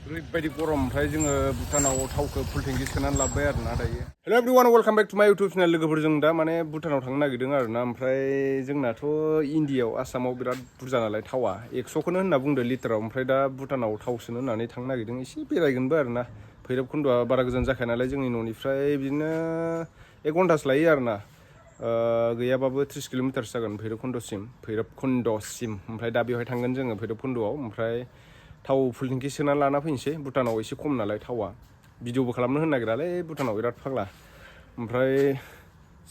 ओरैबायदि गरम ओमफ्राय जोङो भुटानाव थावखौ फुल टेंकि सोनानै लाबोबाय आरोना दायो। हेल' एभ्रिवान वेलकाम बेक टु माय इउटुब चेनेल। लोगोफोरजों दा माने भुटानाव थांनो नागिरदों आरोना। ओमफ्राय जोंनाथ' इन्डियायाव आसामाव बिराद बुरजा नालाय थावा 100खौनो होनना बुंदो लिटाराव। ओमफ्राय दा भुटानाव थाव सोनो होननानै थांनो नागिरदों। एसे बेरायगोनबो आरोना। भैरबकुन्द'आ बारा गोजान जाखाया नालाय जोंनि न'निफ्राय बिदिनो 1 घन्टासो लायो आरोना। गैयाबाबो 30 किल'मिटारसो जागोन भैरबकुन्द'सिम। ओमफ्राय दा बेवहाय थांगोन जोङो भैरबकुन्द'आव। ओमफ्राय थाव फुल टेंकि सोनानै लाना फैनोसै। भुटानाव एसे खम नालाय थावा। भिडिअबो खालामनो होनो नागिरालै भुटानाव बिराद फाग्ला। ओमफ्राय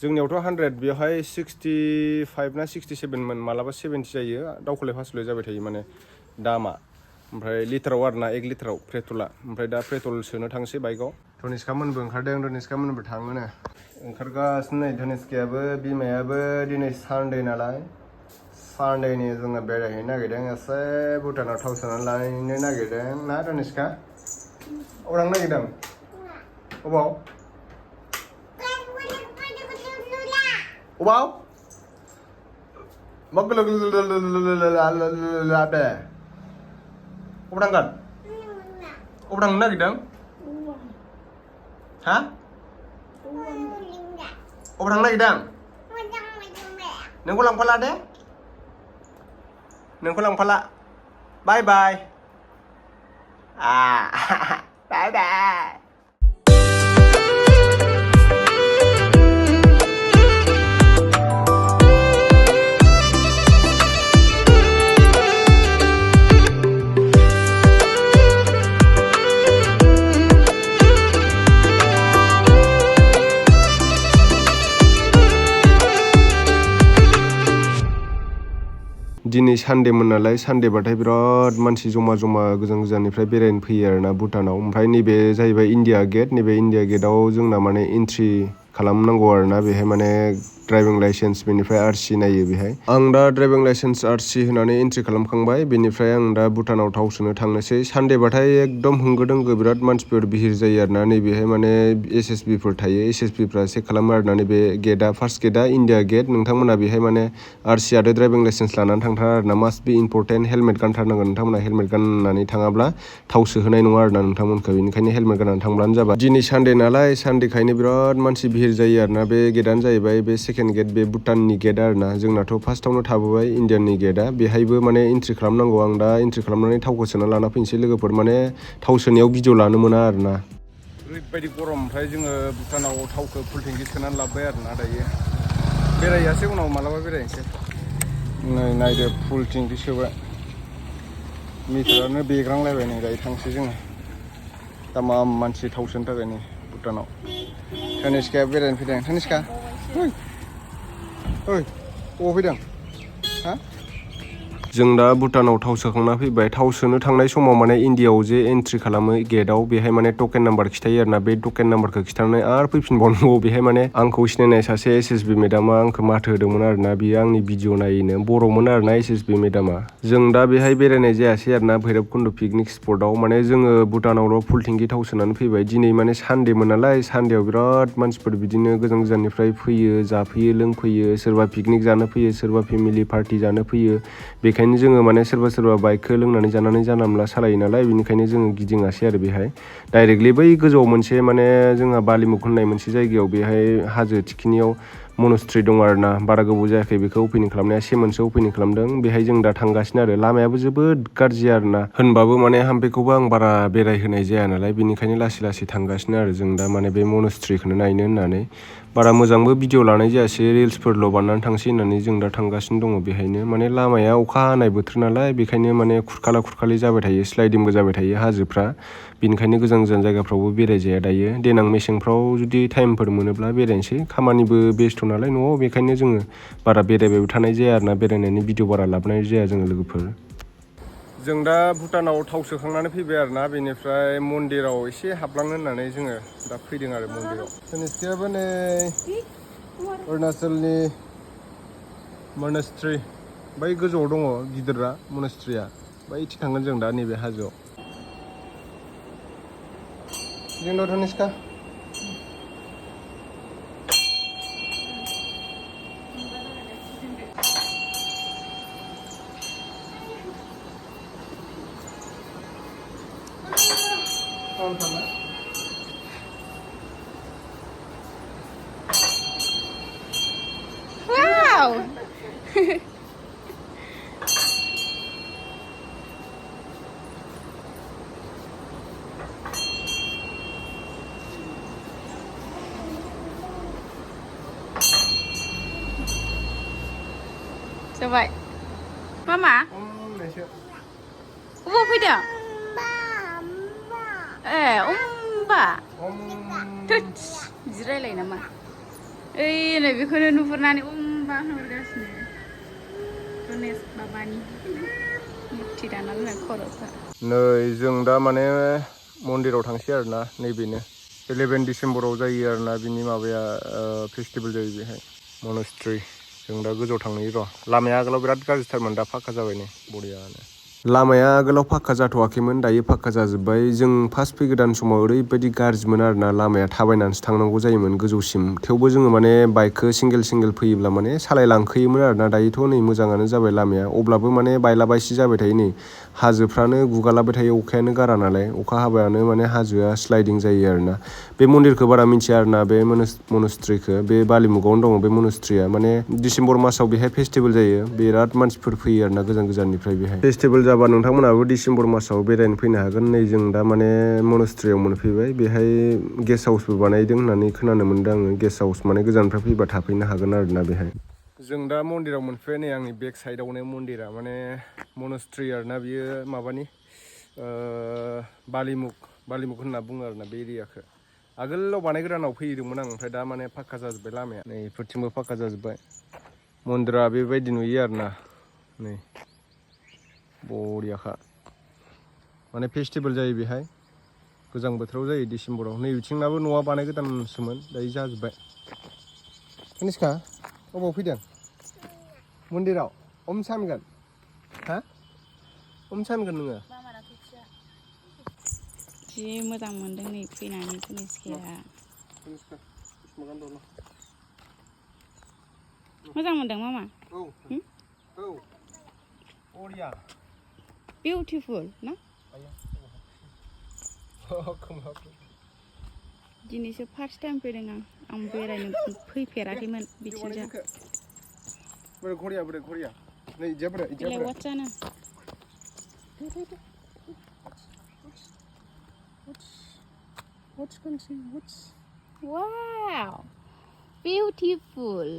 जोंनियावथ' 100 बेवहाय 65 ना 67मोन, मालाबा 70 जायो। दावखोलाय फासलाय जाबाय थायो माने दामा। ओमफ्राय लिटाराव आरोना 1 लिटाराव पेट्रला। ओमफ्राय दा पेट्रल सोनो थांसै बाइकआव। धनिष्का मोनबो ओंखारदों, धनिष्का मोनबो थाङोनो। ओंखारगासिनो नै धनिष्कायाबो बिमायाबो दिनै सानडे नालाय। सानडेनि जोङो बेरायहैनो नागिरदों, एसे भुटानाव थाव सोनानै लायनो नागिरदों ना धनिष्का? अबाव थांनो नागिरदों? अबाव? अबाव? मा गोलाव गोलाव बे? अबाव थांगोन? अबाव थांनो नागिरदों? हा? अबाव थांनो नागिरदों? नोंखौ लांफाला दे? नोंखौ लांफाला। बाय बाय। बाय बाय। दिनै सानडेमोन नालाय, सानडेबाथाय बिराद मानसि जमा गोजान गोजाननिफ्राय बेरायनो फैयो आरोना भुटानाव। ओमफ्राय नैबे जाहैबाय इन्डिया गेट। नैबे इन्डिया गेटआव जोंना माने एन्ट्रि खालामनांगौ आरोना। बेहाय माने ड्राइभिं लाइसेन्स, बेनिफ्राय आरसि नायो बेहाय। आं दा ड्राइभिं लाइसेन्स आरसि होनानै एन्ट्रि खालामखांबाय। बेनिफ्राय आं दा भुटानाव थाव सोनो थांनोसै। सानडेबाथाय एकदम होंगो दोंगो बिराद मानसिफोर बिहिर जायो आरोना। नैबेहाय माने एसएसबिफोर थायो। एसएसबिफ्रा चेक खालामो आरोना। नैबे गेटआ, फार्स्ट गेटआ इन्डिया गेट। नोंथांमोना बेहाय माने आरसि आरो ड्राइभिं लाइसेन्स लानानै थांथारा आरोना। मास्ट बि इम्परटेन्ट। हेलमेट गानथारनांगोन नोंथांमोना। हेलमेट गाननानै थाङाब्ला थाव सोहोनाय नङा आरोना नोंथांमोनखौ। बेनिखायनो हेलमेट गाननानै थांब्लानो जाबाय। दिनै सानडे नालाय, सानडेखायनो बिराद मानसि बिहिर जायो आरोना। बे गेटआनो जाहैबाय बे सेकेन्ड गेट, बे भुटाननि गेट आरोना। जोंनाथ' फार्स्टआवनो थाबोबाय इन्डियाननि गेटआ। बेहायबो माने एन्ट्रि खालामनांगौ। आं दा एन्ट्रि खालामनानै थावखौ सोना लाना फैनोसै। लोगोफोर माने थाव सोनायाव भिडिअ लानो मोना आरोना। ओरैबायदि गरम। ओमफ्राय जोङो भुटानाव थावखौ फुल टेंकि सोनानै लाबोबाय आरोना दायो। बेरायहैयासै, उनाव मालाबा बेरायनोसै। नै नायदो फुल टेंकि सोबाय। मिटारानो बेग्रांलायबाय। नै दायो थांसै जोङो। तामाम मानसि थाव सोनो थाखाय नै भुटानाव। धनिष्काया बेरायनो फैदों। धनिष्का, ओइ अबाव फैदों? हा? जों दा भुटानाव थाव सोखांना फैबाय। थाव सोनो थांनाय समाव माने इन्डियायाव जे एन्ट्रि खालामो गेटआव, बेहाय माने टकेन नाम्बार खिथायो आरोना। बे टकेन नाम्बारखौ खिथानानै आरो फैफिनबावनांगौ। बेहाय माने आंखौ सिनायनाय सासे एसएसबि मेडामा आंखौ माथो होदोंमोन आरोना। बियो आंनि भिडिअ नायैनो। बर'मोन आरोना एसएसबि मेडामा। जों दा बेहाय बेरायनाय जायासै आरोना भैरबकुन्द' पिकनिक स्पटआव। माने जोङो भुटानावल' फुल टेंकि थाव सोनानै फैबाय। दिनै माने सानडेमोन नालाय, सानडेआव बिराद मानसिफोर बिदिनो गोजान गोजाननिफ्राय फैयो, जाफैयो, लोंफैयो। सोरबा पिकनिक जानो फैयो, सोरबा फेमिलि पार्टि जानो फैयो। बेखायनो जोङो माने सोरबा बाइकखौ लोंनानै जानानै जानला मोनला सालायो नालाय, बेनिखायनो जोङो गिदिङासै आरो बेहाय। डाइरेक्टलि बै गोजौआव मोनसे माने जोंहा बालिमुख होननाय मोनसे जायगायाव, बेहाय हाजो थिखिनियाव मनास्ट्रि दं आरोना। बारा गोबाव जायाखै बेखौ अपेनिं खालामनाया, 1 मोनथसो अपेनिं खालामदों। बेहाय जों दा थांगासिनो आरो। लामायाबो जोबोद गाज्रि आरोना। होनबाबो माने हाम्फेखौबो आं बारा बेरायहोनाय जाया नालाय, बेनिखायनो लासै लासै थांगासिनो आरो जों दा माने बे मनास्ट्रिखौनो नायनो होननानै। बारा मोजांबो भिडिअ लानाय जायासै, रिल्सफोरल' बानायनानै थांसै होननानै जों दा थांगासिनो दङ बेहायनो। माने लामाया अखा हानाय बोथोर नालाय, बेखायनो माने खुरखाला खुरखालि जाबाय थायो, स्लाइडिंबो जाबाय थायो हाजोफ्रा। बेनिखायनो गोजान गोजान जायगाफ्रावबो बेरायजाया दायो। देनां मेसेंफ्राव जुदि टाइमफोर मोनोब्ला बेरायनोसै। खामानिबो बेस्थ' नालाय न'आव, बेखायनो जोङो बारा बेरायबायबो थानाय जाया आरोना। बेरायनायनि भिडिअ बारा लाबोनाय जाया जोङो लोगोफोर। जों दा भुटानाव थाव सोखांनानै फैबाय आरोना। बेनिफ्राय मन्दिराव एसे हाबलांनो होननानै जोङो दा फैदों आरो मन्दिराव। धनिष्कायाबो नै अरुणाचलनि मोनास्ट्रि, बै गोजौआव दङ गिदिरा मनास्ट्रिया। बैथिं थांगोन जों दा नैबे हाजोआव। जोंनाव Dhanishka. Wow! Coba. Mama? Ubo fैदों? Omba. Tuts. जिरायलाय नामा? ओइ नै बेखौनो नुहुरनानै omba होनहरगासिनो. गनेश बाबानि मुर्ति दाना दोननाय खर'फ्रा. नै जों दा माने मन्दिराव थांसै आरोना नैबेनो 11 डिसेम्बराव जायो आरोना बिनि माबाया फेस्टिभेल जायो बेहाय Monastery जों दा गोजौआव थांनाय र' लामाया आगोलाव बिराद गाज्रिथारमोन दा फाक्का जाबाय नै बरियानो लामाया आगोलाव फाक्का जाथ'वाखैमोन दायो फाक्का जाजोब्बाय जों फार्स्ट फैगोदान समाव ओरैबायदि गाज्रिमोन आरोना लामाया थाबायनानैसो थांनांगौ जायोमोन गोजौसिम थेवबो जोङो माने बाइकखौ सिंगेल फैयोब्ला माने सालायलांखोयोमोन आरोना दायोथ' नै मोजाङानो जाबाय लामाया अब्लाबो माने बायला बायसि जाबाय थायो नै हाजोफ्रानो गुगालाबाय थायो अखायानो गारा नालाय अखा हाबायानो माने हाजोआ स्लाइडिं जायो आरोना बे मन्दिरखौ बारा मिथिया आरोना बे Monasteryखौ बे बालिमुगावनो दङ बे Monasteryआ माने डिसेम्बर मासाव बेहाय फेस्टिभेल जायो बिराद मानसिफोर फैयो आरोना गोजान गोजाननिफ्राय बेहाय फेस्टिभेल जाबा नोंथांमोनाबो डिसेम्बर मासाव बेरायनो फैनो हागोन नै जों दा माने Monasteryआव मोनफैबाय बेहाय गेस्ट हाउसबो बानायदों होननानै खोनानो मोनदों आङो गेस्ट हाउस माने गोजाननिफ्राय फैबा थाफैनो हागोन आरोना बेहाय जों दा मन्दिराव मोनफैबाय नै आंनि बेक साइडआवनो मन्दिरा माने Monastery आरोना बियो माबानि बालिमुग होनना बुङो आरोना बे एरियाखौ आगोलाव बानायगोदानाव फैदोंमोन आं ओमफ्राय दा माने फाक्का जाजोब्बाय लामाया नै इफोरथिंबो फाक्का जाजोब्बाय मन्दिरा बेबायदि नुयो आरोना नै बरियाखा माने फेस्टिभेल जायो बेहाय गोजां बोथोराव जायो डिसेम्बराव नै बिथिंनाबो न'आ बानायगोदानसोमोन दायो जाजोब्बाय कनिष्का अबाव फैदों मन्दिराव सानगोन हा सानगोन नोङो जि मोजां मोनदों नै फैनानै कनिष्काया मोजां मोनदों मामा औ बरिया बिउटिफुल ना दिनैसो फार्स्ट टाइम फैदों आं बेरायनो फैफेराखैमोन बिथिंजा बेलाय वाटसानो wow beautiful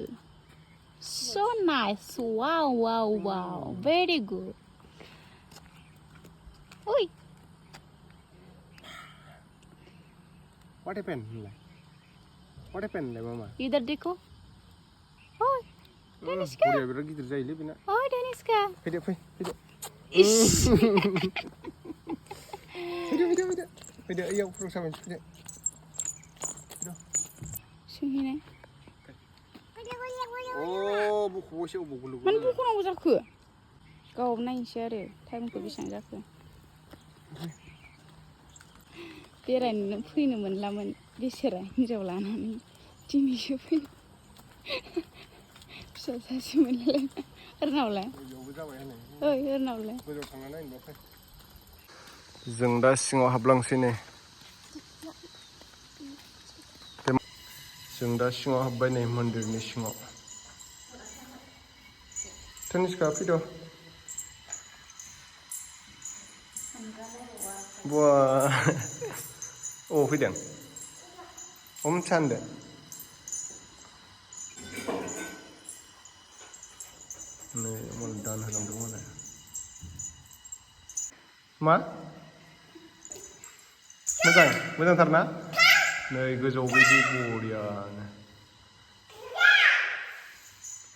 so nice wow very good oi what happened mama इधर देखो ओए कनिष्का बरिया बिराद गिदिर जायोलै बेना ओए कनिष्का फैदो ओयाव प्रसाद फैदो सोंहैनाय बख'बायसो अबाव गोलैगोन मानो बख'नांगौ जाखो गाव नायनोसै आरो टाइमखौ बेसेबां जाखो बेरायनो फैनो मोनलामोन बेसेरा हिनजाव लानानै दिनैसो फैनो फिसा सासे मोनलाय ओरनावलाय ओइ ओरनावलाय जों दा सिङाव हाबलांसै नै जों दा सिङाव हाबबाय नै मन्दिरनि सिङाव कनिष्का फैद' बा अबाव फैदों सानदो नै दान होलांदों मालाय मा मोजांथार ना नै गोजौआव बिदि बरियानो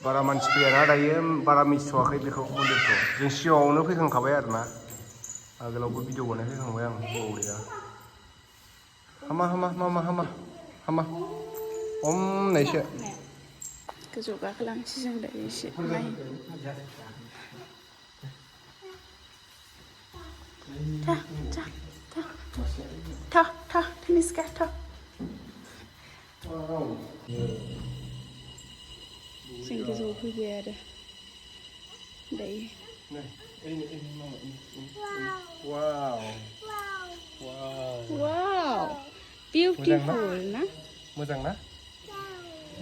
बारा मानसि फैयाना दायो बारा मिथिथ'वाखै बेखौ मन्दिरखौ जों सिगाङावनो फैखांखाबाय आरोना आगोलावबो भिडिअ बानायफैखांबाय आं बरिया हामा होननायसो गोजौ गाखोलांसै जों दायो एसे नाय था कनिष्का था जों गोजौआव फैबाय आरो दायो वाव Wow, beautiful ना? मोजां ना?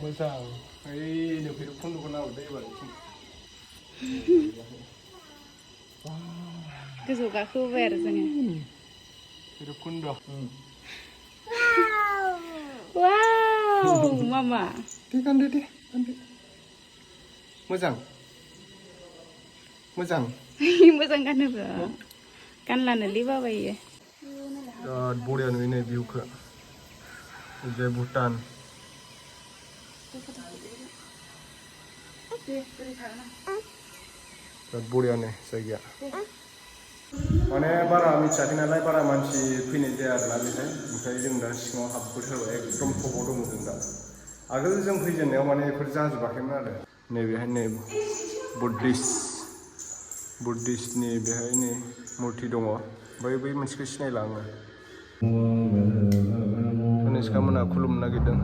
मोजां ओइ भैरबकुन्दखौ नाहरदो एबार गोजौ गाखोबोबाय आरो जोङो भैरबकुन्द wow mama दे गानदो मोजां मोजां मोजां गानोब्रा गानलानोलै बाबायो बिराद बरिया नुयो नै भिउखौ जे भुटान बिराद बरिया नै जायगाया माने बारा मिथियाखै नालाय बारा मानसि फैनाय जाया आरोना बेहाय ओमफ्राय जों दा सिङाव हाबबोथारबाय एकदम टपाव दङ जों दा आगोल जों फैजेननायाव माने बेफोर जाजोबाखैमोन आरो नैबेहाय नै बुद्धिस्टनि बेहाय नै मुरथि दङ बै मोनसेखौ सिनायला आङो कनिष्का मोना खुलुमनो नागिरदों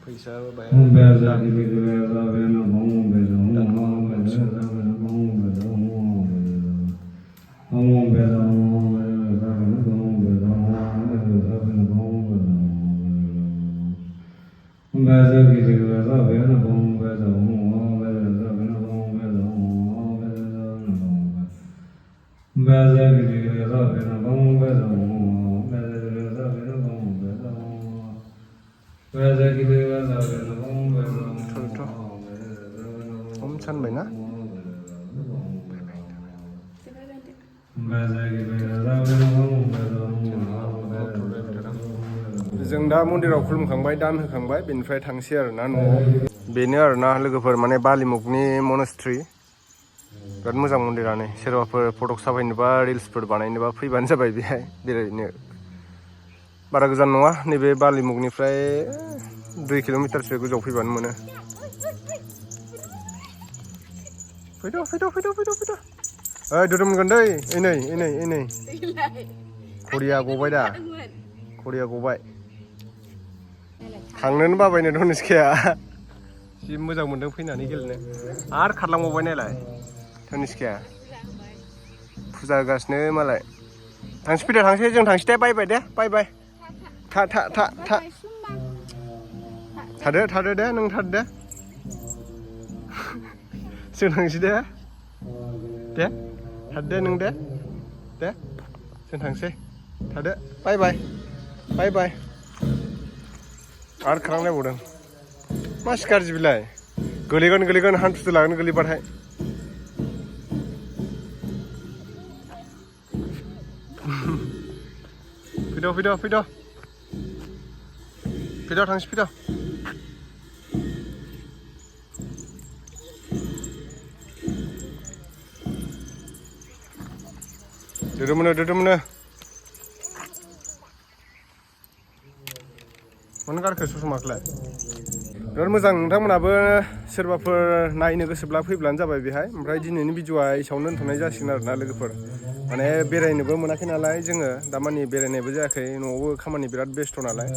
फैसा होबाय सानबाय ना जों दा मन्दिराव खुलुमखांबाय दान होखांबाय बेनिफ्राय थांसै आरोना न'आव बेनो आरोना लोगोफोर माने बालिमुगनि मनास्ट्रि बिराद मोजां मन्दिरानो सोरबाफोर फटक साफायनोबा रिल्सफोर बानायनोबा फैबानो जाबाय बेहाय बेरायनो बारा गोजान नङा नैबे बालिमुगनिफ्राय 2 किल'मिटारसो गोजौआव फैबानो मोनो फैद' ओइ दुदु मोनगोन दै नै करिया गबाय दा करिया गबाय थांनोनो बाबायनो धनुषकाया जि मोजां मोन्दों फैनानै गेलेनो आरो खारलांबावबाय नायलाय धनुषकाया फुजा होगासिनो मालाय थांसै जों थांसै दे बाय बाय थादो दे नों थादो दे जों थांसै दे थादो नों दे जों थांसै थादो बाय आरो खारलांलायबावदों मा सिखारजि बिलाय गोलैगोन हान्थुसो लागोन गोलैबाथाय फैद' थांसै दुदु मोनो मानो गारखो ससमाखौलाय बिराद मोजां नोंथांमोनाबो सोरबाफोर नायनो गोसोब्ला फैब्लानो जाबाय बेहाय ओमफ्राय दिनैनि भिडिअआ एसेयावनो दोनथ'नाय जासिगोन आरोना लोगोफोर माने बेरायनोबो मोनाखै नालाय जोङो दामानि बेरायनायबो जायाखै न'आवबो खामानि बिराद बेस्थ' नालाय